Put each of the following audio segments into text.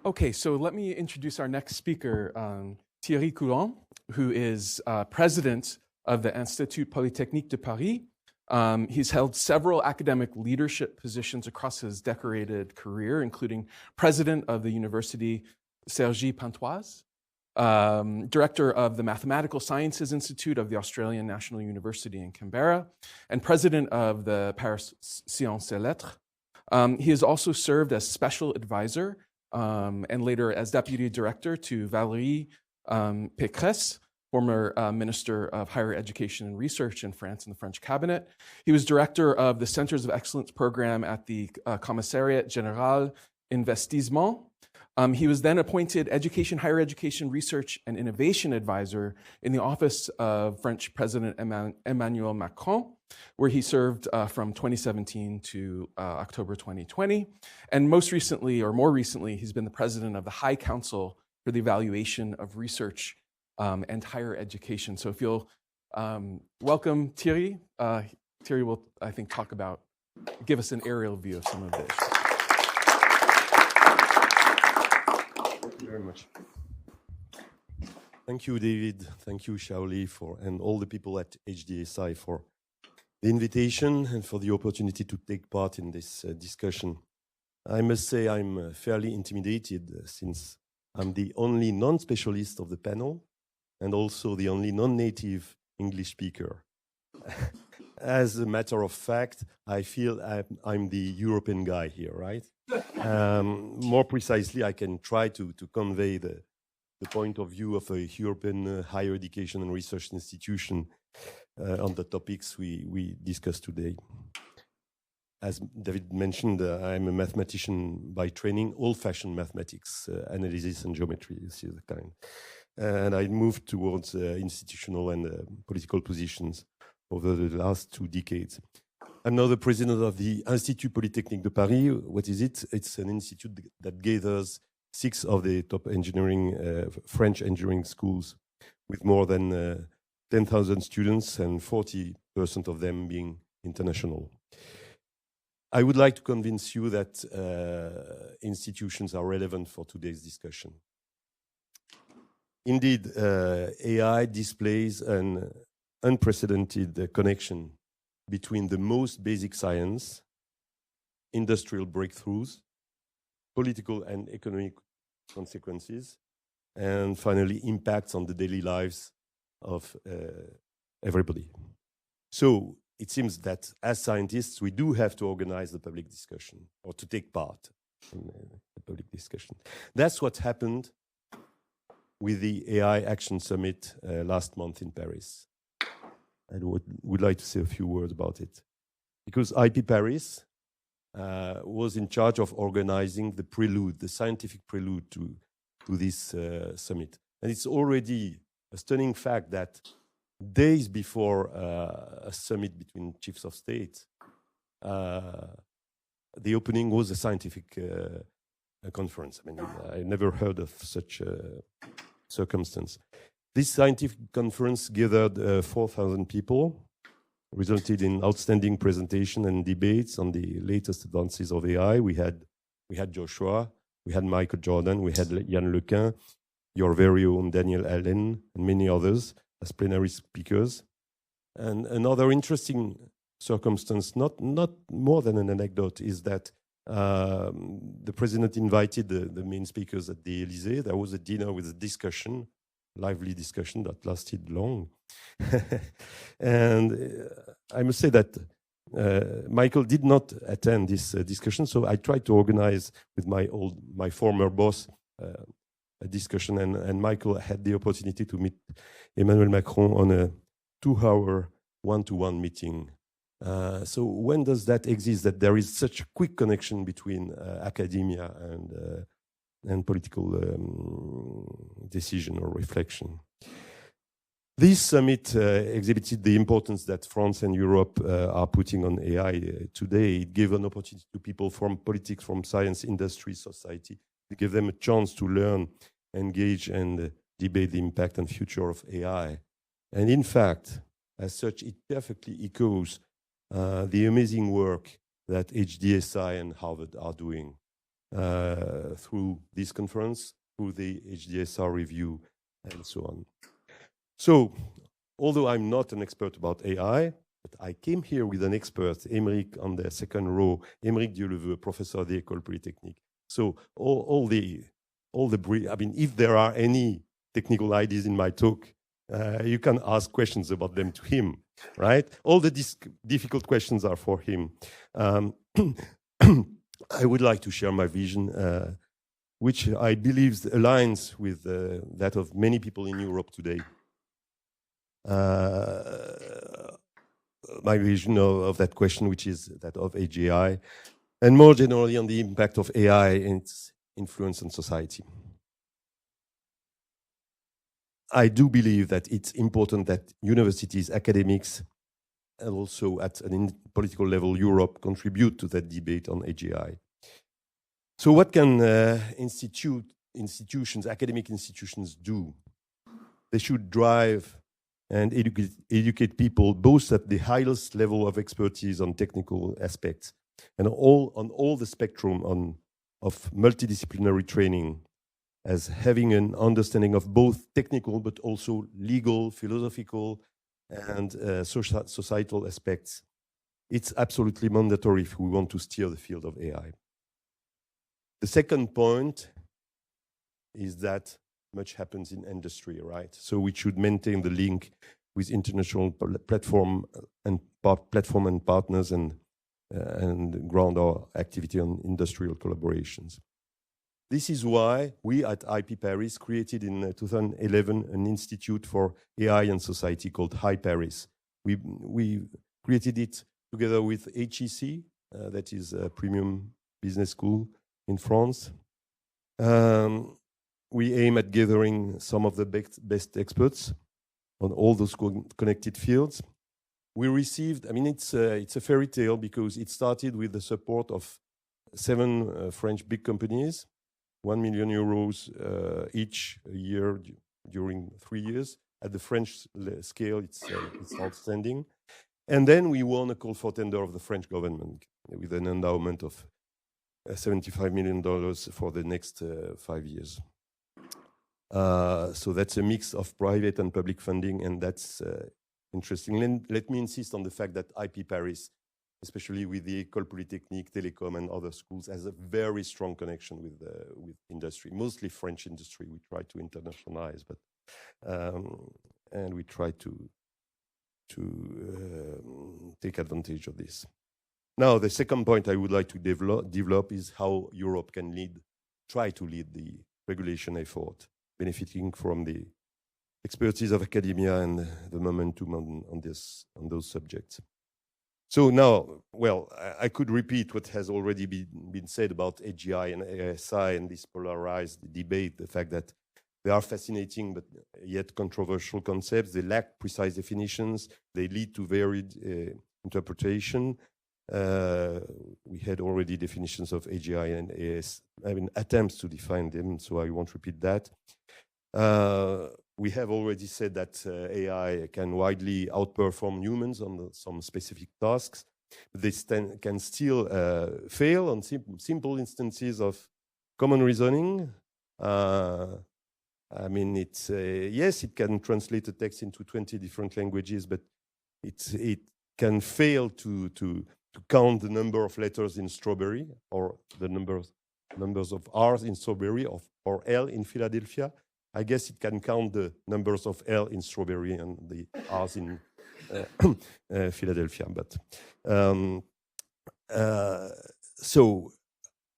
Okay, so let me introduce our next speaker, Thierry Coulhon, who is president of the Institut Polytechnique de Paris. He's held several academic leadership positions across his decorated career, including president of the University Cergy-Pontoise, director of the Mathematical Sciences Institute of the Australian National University in Canberra, and president of the Paris Sciences et Lettres. He has also served as special advisor and later as deputy director to Valérie Pécresse, former Minister of Higher Education and Research in France in the French cabinet. He was director of the Centers of Excellence program at the Commissariat Général Investissement. He was then appointed Higher Education Research and Innovation Advisor in the office of French President Emmanuel Macron, where he served from 2017 to October 2020. And more recently, he's been the president of the High Council for the Evaluation of Research and Higher Education. So if you'll welcome Thierry. Thierry will, I think, give us an aerial view of some of this. Thank you very much. Thank you, David. Thank you, Shaoli, and all the people at HDSI for the invitation and for the opportunity to take part in this discussion. I must say I'm fairly intimidated since I'm the only non-specialist of the panel and also the only non-native English speaker. As a matter of fact, I feel I'm the European guy here, right? More precisely, I can try to convey the point of view of a European higher education and research institution on the topics we discussed today. As David mentioned, I'm a mathematician by training, old-fashioned mathematics, analysis and geometry, this is the kind. And I moved towards institutional and political positions over the last 2 decades. I'm now the president of the Institut Polytechnique de Paris. What is it? It's an institute that gathers 6 of the top French engineering schools with more than 10,000 students and 40% of them being international. I would like to convince you that institutions are relevant for today's discussion. Indeed, AI displays an unprecedented connection between the most basic science, industrial breakthroughs, political and economic consequences, and finally impacts on the daily lives of everybody. So it seems that as scientists, we do have to organize the public discussion or to take part in the public discussion. That's what happened with the AI Action Summit last month in Paris. I would like to say a few words about it. Because IP Paris was in charge of organizing the prelude, the scientific prelude to this summit. And it's already a stunning fact that days before a summit between chiefs of state, the opening was a scientific conference. I mean, I never heard of such a circumstance. This scientific conference gathered 4,000 people, resulted in outstanding presentation and debates on the latest advances of AI. We had Joshua, we had Michael Jordan, we had Yann Lequin, your very own Daniel Allen, and many others as plenary speakers. And another interesting circumstance, not more than an anecdote, is that the president invited the main speakers at the Élysée. There was a dinner with a discussion, lively discussion that lasted long. And I must say that Michael did not attend this discussion, so I tried to organize with my former boss a discussion, and Michael had the opportunity to meet Emmanuel Macron on a 2-hour one-to-one meeting. So when does that exist, that there is such a quick connection between academia and political decision or reflection? This summit exhibited the importance that France and Europe are putting on AI today. It gave an opportunity to people from politics, from science, industry, society. It gave them a chance to learn, engage, and debate the impact and future of AI. And in fact, as such, it perfectly echoes the amazing work that HDSI and Harvard are doing. through this conference, through the HDSR review, and so on. So, although I'm not an expert about AI, but I came here with an expert, Émeric, on the second row, Émeric Dieuleveult, professor at the École Polytechnique. So all the I mean, if there are any technical ideas in my talk, you can ask questions about them to him, right? All the difficult questions are for him. I would like to share my vision, which I believe aligns with that of many people in Europe today. My vision of that question, which is that of AGI, and more generally on the impact of AI and its influence on society. I do believe that it's important that universities, academics, and also at an political level, Europe, contribute to that debate on AGI. So what can institutions, academic institutions do? They should drive and educate people both at the highest level of expertise on technical aspects and on all the spectrum of multidisciplinary training, as having an understanding of both technical but also legal, philosophical, and societal aspects. It's absolutely mandatory if we want to steer the field of AI. The second point is that much happens in industry, right? So we should maintain the link with international platform and partners and ground our activity on industrial collaborations. This is why we at IP Paris created in 2011 an institute for AI and society called apace. We created it together with HEC, that is a premium business school in France. We aim at gathering some of the best experts on all those connected fields. We received, I mean, it's a fairy tale because it started with the support of 7 French big companies, 1 million euros each a year during 3 years. At the French scale, it's outstanding. And then we won a call for tender of the French government with an endowment of $75 million for the next 5 years. So that's a mix of private and public funding, and that's interesting. Let me insist on the fact that IP Paris, especially with the École Polytechnique, Telecom, and other schools, has a very strong connection with industry, mostly French industry. We try to internationalize, but and we try to take advantage of this. Now, the second point I would like to develop is how Europe can try to lead the regulation effort, benefiting from the expertise of academia and the momentum on those subjects. So now, well, I could repeat what has already been said about AGI and ASI and this polarized debate, the fact that they are fascinating but yet controversial concepts. They lack precise definitions. They lead to varied interpretation. We had already definitions of AGI and AS, I mean, attempts to define them, so I won't repeat that. We have already said that AI can widely outperform humans on some specific tasks. This can still fail on simple instances of common reasoning. I mean, it's yes, it can translate a text into 20 different languages, but it can fail to count the number of letters in strawberry, or the numbers of R's in strawberry, or L in Philadelphia. I guess it can count the numbers of L in strawberry and the R's in Philadelphia. But so,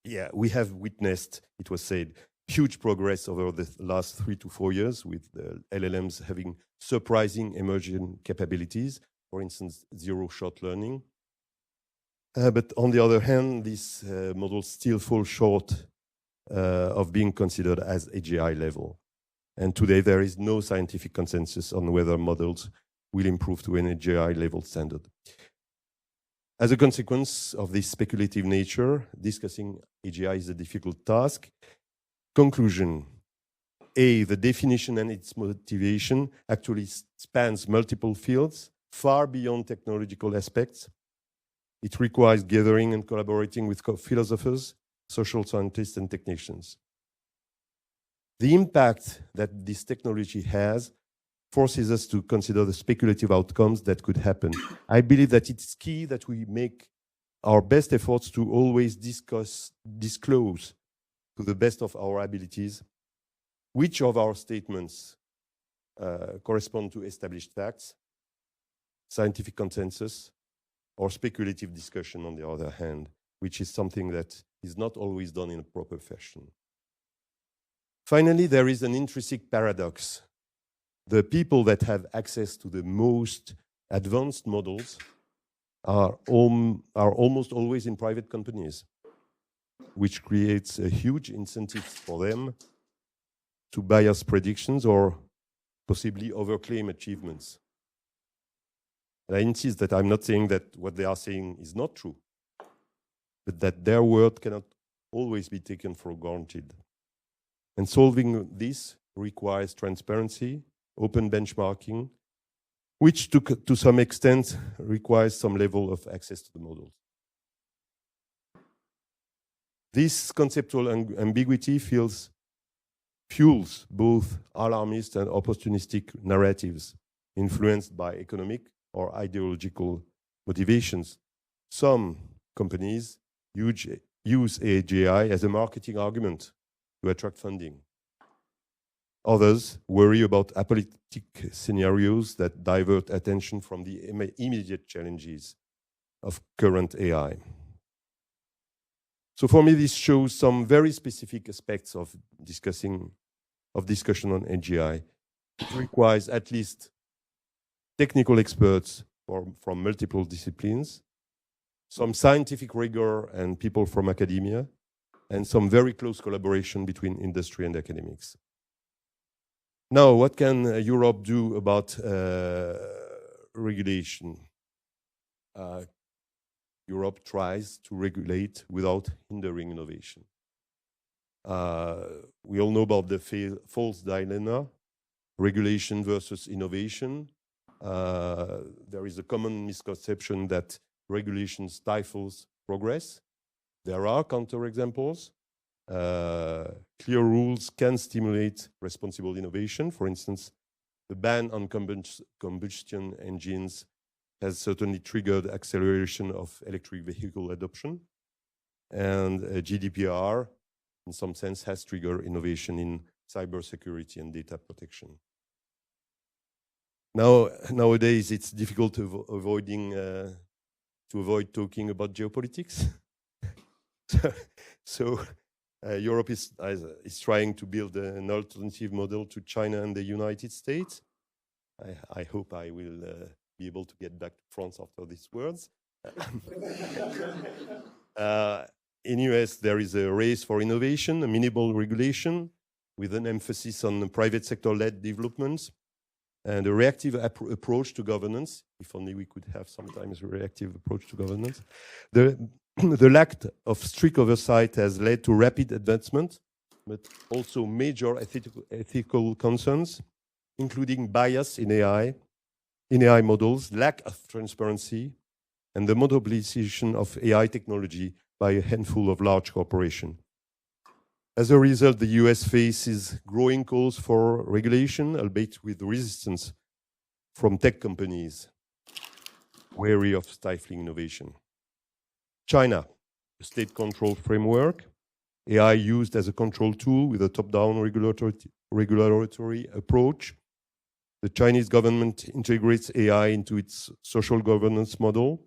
yeah, we have witnessed, it was said, huge progress over the last 3 to 4 years, with the LLMs having surprising emerging capabilities, for instance, zero-shot learning. But on the other hand, these models still fall short of being considered as AGI level. And today there is no scientific consensus on whether models will improve to an AGI level standard. As a consequence of this speculative nature, discussing AGI is a difficult task. Conclusion: A, the definition and its motivation actually spans multiple fields, far beyond technological aspects. It requires gathering and collaborating with philosophers, social scientists, and technicians. The impact that this technology has forces us to consider the speculative outcomes that could happen. I believe that it's key that we make our best efforts to always disclose to the best of our abilities which of our statements correspond to established facts, scientific consensus, or speculative discussion on the other hand, which is something that is not always done in a proper fashion. Finally, there is an intrinsic paradox. The people that have access to the most advanced models are almost always in private companies, which creates a huge incentive for them to bias predictions or possibly overclaim achievements. And I insist that I'm not saying that what they are saying is not true, but that their word cannot always be taken for granted. And solving this requires transparency, open benchmarking, which to some extent requires some level of access to the models. This conceptual ambiguity fuels both alarmist and opportunistic narratives influenced by economic or ideological motivations. Some companies use AGI as a marketing argument to attract funding. Others worry about apocalyptic scenarios that divert attention from the immediate challenges of current AI. So for me, this shows some very specific aspects of discussion on AGI. It requires at least technical experts from multiple disciplines, some scientific rigor and people from academia, and some very close collaboration between industry and academics. Now, what can Europe do about regulation? Europe tries to regulate without hindering innovation. We all know about the false dilemma, regulation versus innovation. There is a common misconception that regulation stifles progress. There are counterexamples. Clear rules can stimulate responsible innovation. For instance, the ban on combustion engines has certainly triggered acceleration of electric vehicle adoption. And GDPR, in some sense, has triggered innovation in cybersecurity and data protection. Nowadays, it's difficult to avoid talking about geopolitics. So Europe is trying to build an alternative model to China and the United States. I hope I will be able to get back to France after these words. In US, there is a race for innovation, a minimal regulation, with an emphasis on private sector-led developments and a reactive approach to governance. If only we could have sometimes a reactive approach to governance. The lack of strict oversight has led to rapid advancement, but also major ethical concerns, including bias in AI models, lack of transparency, and the monopolization of AI technology by a handful of large corporations. As a result, the US faces growing calls for regulation, albeit with resistance from tech companies wary of stifling innovation. China, a state-controlled framework, AI used as a control tool with a top-down regulatory approach. The Chinese government integrates AI into its social governance model,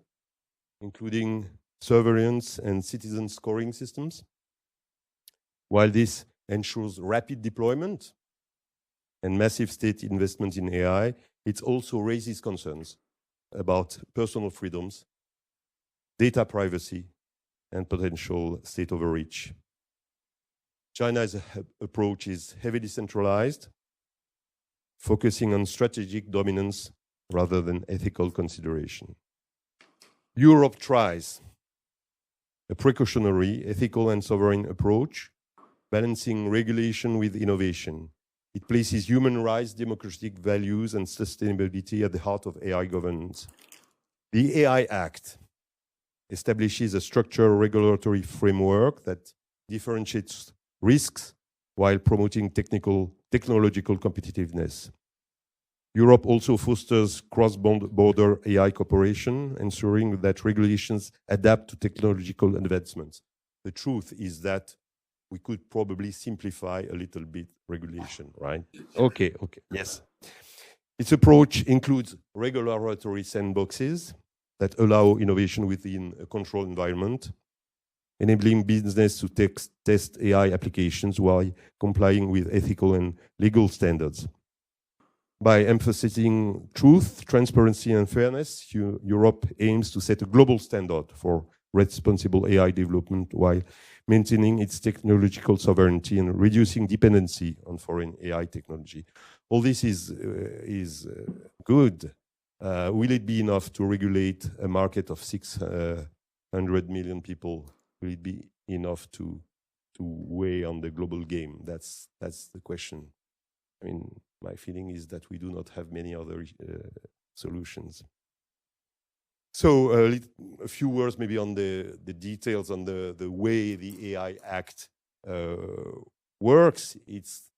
including surveillance and citizen scoring systems. While this ensures rapid deployment and massive state investment in AI, it also raises concerns about personal freedoms, data privacy, and potential state overreach. China's approach is heavily centralized, focusing on strategic dominance rather than ethical consideration. Europe tries a precautionary, ethical, and sovereign approach, balancing regulation with innovation. It places human rights, democratic values, and sustainability at the heart of AI governance. The AI Act establishes a structured regulatory framework that differentiates risks while promoting technological competitiveness. Europe also fosters cross-border AI cooperation, ensuring that regulations adapt to technological advancements. The truth is that we could probably simplify a little bit regulation, right? Okay, yes. Its approach includes regulatory sandboxes that allow innovation within a controlled environment, enabling business to test AI applications while complying with ethical and legal standards. By emphasizing truth, transparency, and fairness, Europe aims to set a global standard for responsible AI development while maintaining its technological sovereignty and reducing dependency on foreign AI technology. All this is good. Will it be enough to regulate a market of 600 million people? Will it be enough to weigh on the global game? That's the question. I mean, my feeling is that we do not have many other solutions. So a few words maybe on the details on the way the AI Act works. It's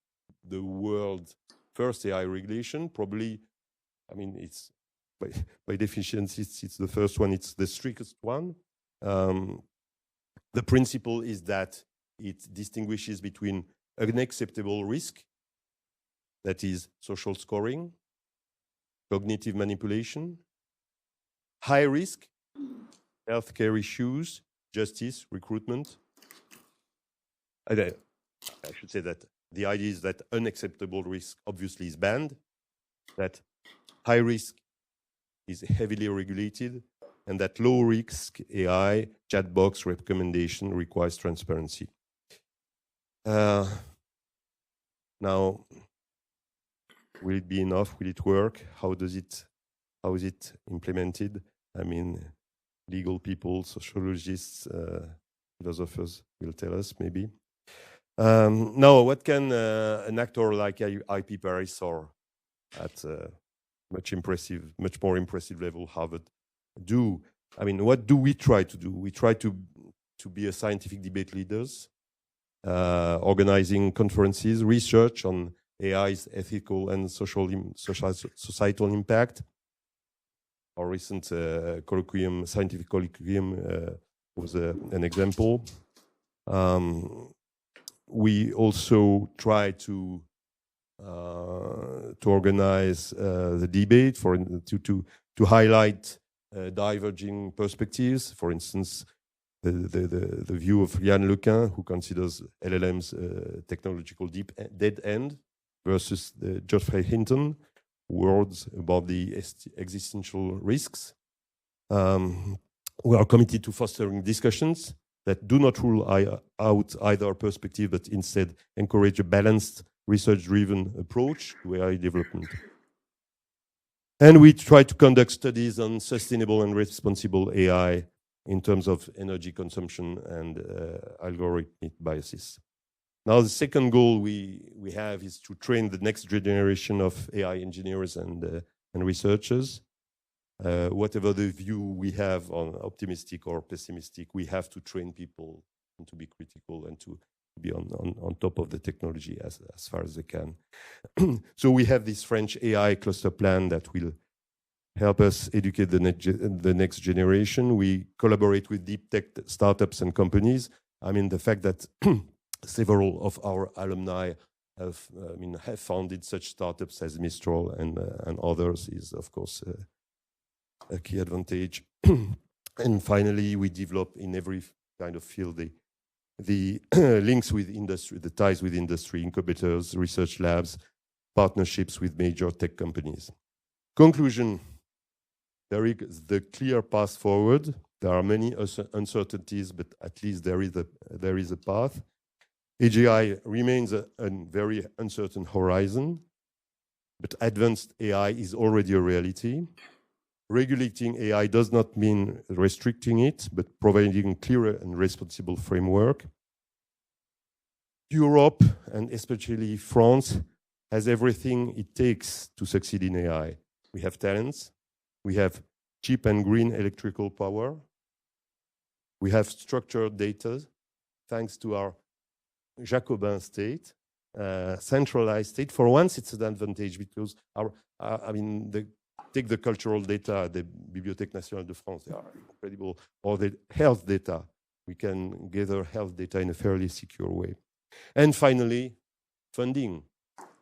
the world's first AI regulation. Probably, I mean, it's by definition, it's the first one. It's the strictest one. The principle is that it distinguishes between unacceptable risk, that is social scoring, cognitive manipulation, high risk, healthcare issues, justice, recruitment. I should say that the idea is that unacceptable risk obviously is banned, that high risk is heavily regulated, and that low risk AI chatbox recommendation requires transparency. Now, will it be enough? Will it work? How is it implemented? I mean, legal people, sociologists, philosophers will tell us maybe. Now, what can an actor like IP Paris or at much more impressive level, Harvard, do? I mean, what do we try to do? We try to be a scientific debate leaders, organizing conferences, research on AI's ethical and societal impact. Our recent scientific colloquium was an example. We also try to organize the debate to highlight diverging perspectives. For instance, the view of Yann Lequin, who considers LLMs technological dead end, versus Geoffrey Hinton, words about the existential risks. We are committed to fostering discussions that do not rule out either perspective, but instead encourage a balanced, research-driven approach to AI development. And we try to conduct studies on sustainable and responsible AI in terms of energy consumption and algorithmic biases. Now, the second goal we have is to train the next generation of AI engineers and researchers. Whatever the view we have on optimistic or pessimistic, we have to train people to be critical and to be on top of the technology as far as they can. So we have this French AI cluster plan that will help us educate the next generation. We collaborate with deep tech startups and companies. I mean, the fact that several of our alumni have founded such startups as Mistral and others is, of course, a key advantage. And finally, we develop in every kind of field the links with industry, the ties with industry, incubators, research labs, partnerships with major tech companies. Conclusion, there is the clear path forward. There are many uncertainties, but at least there is a path. AGI remains a very uncertain horizon, but advanced AI is already a reality. Regulating AI does not mean restricting it, but providing clear and responsible framework. Europe, and especially France, has everything it takes to succeed in AI. We have talents, we have cheap and green electrical power, we have structured data, thanks to our Jacobin state, centralized state. For once, it's an advantage because take the cultural data, the Bibliothèque Nationale de France, they are incredible, or the health data. We can gather health data in a fairly secure way. And finally, funding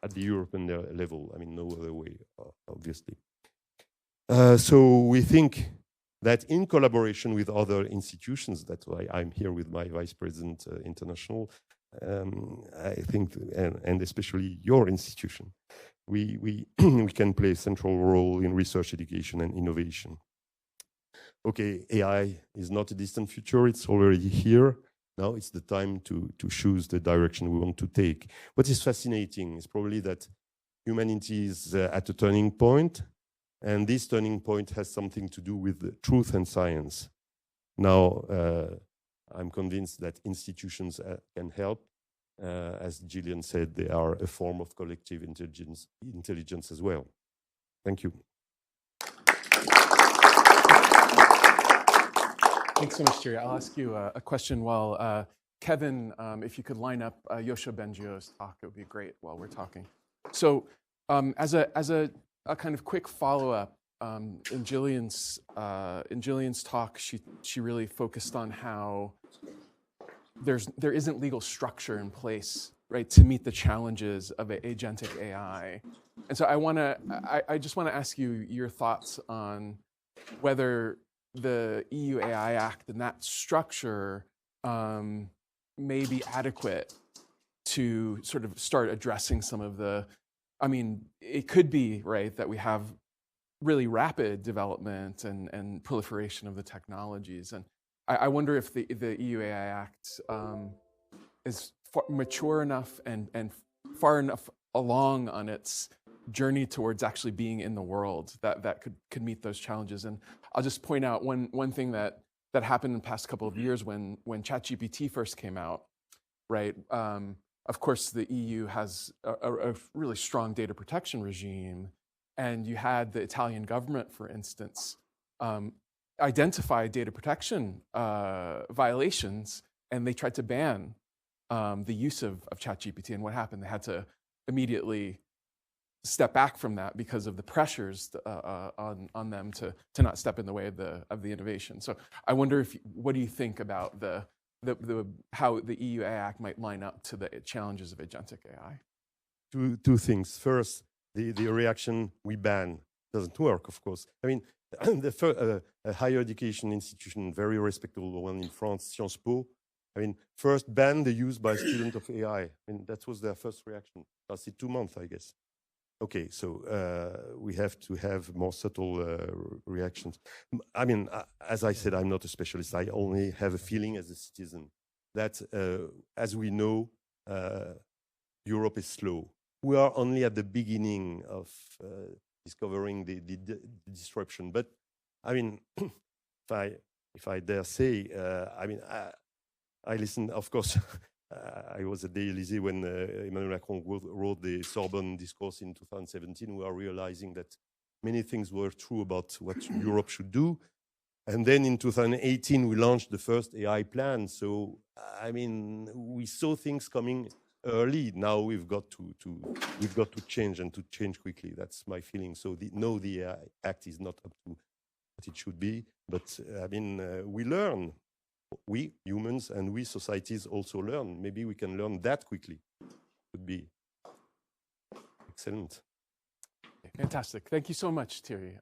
at the European level. I mean, no other way, obviously. So we think that in collaboration with other institutions, that's why I'm here with my Vice President International, I think, and especially your institution, we can play a central role in research, education, and innovation. Okay, AI is not a distant future, it's already here. Now it's the time to choose the direction we want to take. What is fascinating is probably that humanity is at a turning point, and this turning point has something to do with truth and science. Now, I'm convinced that institutions can help. As Gillian said, they are a form of collective intelligence as well. Thank you. Thanks so much, Thierry. I'll ask you a question while Kevin, if you could line up Yoshua Bengio's talk, it would be great while we're talking. So as a kind of quick follow-up, in Gillian's talk, she really focused on how there isn't legal structure in place, right, to meet the challenges of agentic AI. And so I just want to ask you your thoughts on whether the EU AI Act and that structure may be adequate to sort of start addressing some of the, I mean, it could be, right, that we have really rapid development and proliferation of the technologies. And I wonder if the EU AI Act is mature enough and far enough along on its journey towards actually being in the world that could meet those challenges. And I'll just point out one thing that happened in the past couple of years when ChatGPT first came out, right? Of course, the EU has a really strong data protection regime, and you had the Italian government, for instance, identify data protection violations, and they tried to ban the use of ChatGPT. And what happened? They had to immediately step back from that because of the pressures on them to not step in the way of the innovation. So I wonder what do you think about how the EU AI Act might line up to the challenges of agentic AI? Two things. First, the reaction we ban doesn't work, of course. I mean, a higher education institution, very respectable one in France, Sciences Po, I mean, first ban the use by students of AI. I mean, that was their first reaction. Lasted 2 months, I guess. Okay, so we have to have more subtle reactions. I mean, as I said, I'm not a specialist. I only have a feeling as a citizen that, as we know, Europe is slow. We are only at the beginning of discovering the disruption. But I mean, if I dare say, I mean, I listen, of course. I was at the Élysée when Emmanuel Macron wrote the Sorbonne discourse in 2017. We are realizing that many things were true about what Europe should do. And then in 2018, we launched the first AI plan. So, I mean, we saw things coming early. Now we've got to change and to change quickly. That's my feeling. So no, the AI Act is not up to what it should be. But I mean, we learn. We humans and we societies also learn. Maybe we can learn that quickly. Would be excellent. Fantastic. Thank you so much, Thierry.